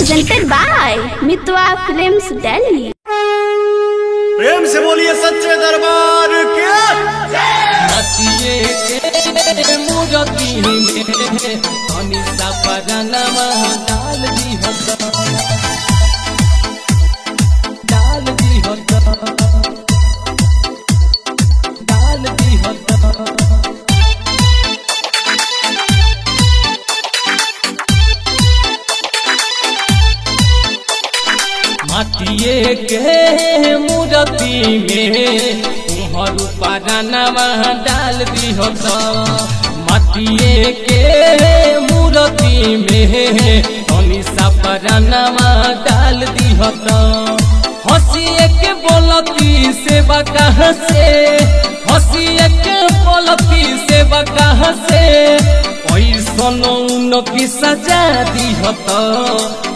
presented by Mitwa Films Delhi। प्रेम से बोलिए सच्चे दरबार के मूर्ति में अनिसा परनमा डाल दी माटिए के मूर्ति में तुम्हारू परनमा डाल दी माटिए के मूर्ति में अनिसा परनमा डाल दी हंसिए के बोलती सेवा कहाँ से हंसिए के बोलती सेवा कहाँ से पैसनों की सजा दी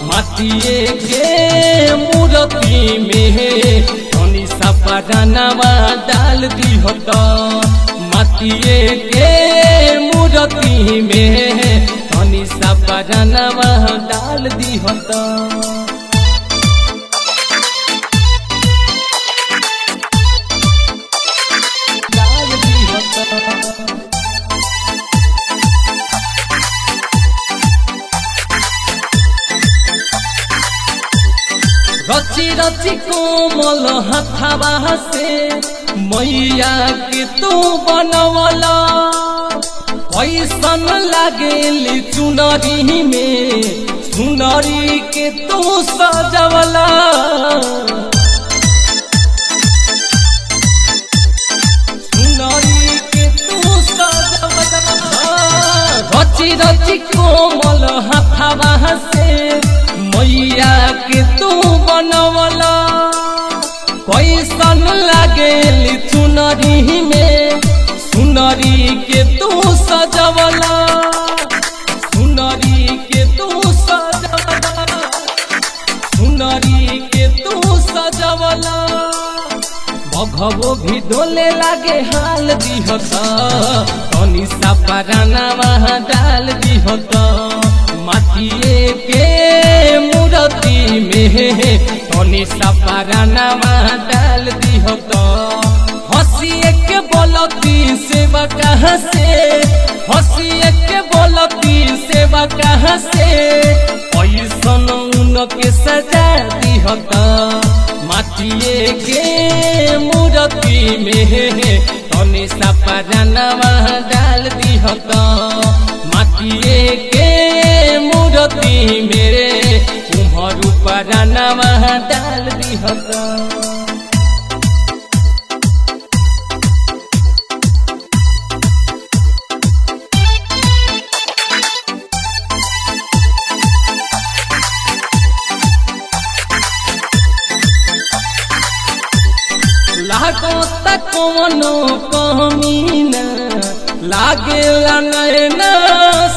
माटिए के मूर्ति में अनिसा परनमा डाल दी माटिए के मूर्ति में अनिसा परनमा डाल दी रची रची कोमल हथवा से मैया के तू बनवला कैसन लागेली चुनरी में चुनरी के तू सजवला चुनरी के तू सजवला रची रची कोमल हथवा से मैया के तू बनवला कैसन लागेली चुनरी में सुनरी के तू सजवला सुनरी के तू सजवला सुनरी के तू सजवला भगवो भी डोले लागे हाल दी अनिसा परनमा डाल दी माटिए के मूर्ति में अनिसा परनमा डाल दी हंसिए के बोलती सेवा कहाँ से हंसिए के बोलती सेवा कहाँ से पैसन उनके सजा दी माटिए के मूर्ति में अनिसा परनमा डाल दी माटिए के मूर्ति मेरे तुम्हारू परनमा डाल दी लागो तक मनो कमीना लागेला नैना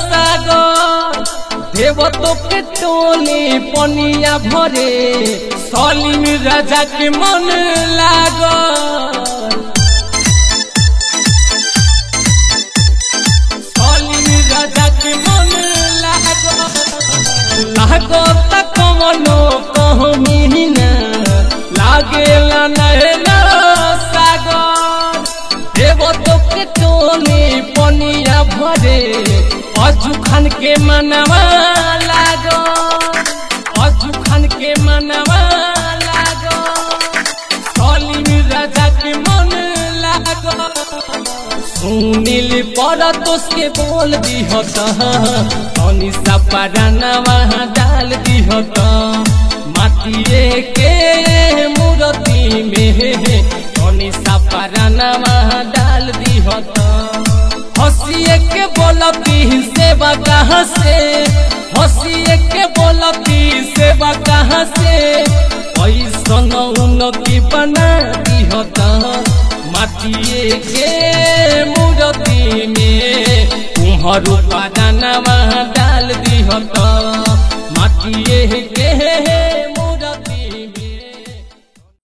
सागर देवतो के टोली पनिया भरे सलीम राजा के मन लागल सलीम राजा के मन लागल लागो तक मनो कमीना लागेला नैना सागर देवतो के टोली पनिया भरे अजू खान के मनवा लागो अजू खान के मनवा लागो सलीम राजा के मन लागो सुनील परतोष के बोल दी अनिसा परनमा डाल दी माटिए के मूर्ति में अनिसा परनमा डाल दी हंसिए के बोलती सेवा कहाँ से हंसिए के बोलती सेवा कहाँ से पैसन उनकी बना दी माटिए के मूर्ति में तुम्हारू परनमा डाल दी माटिए के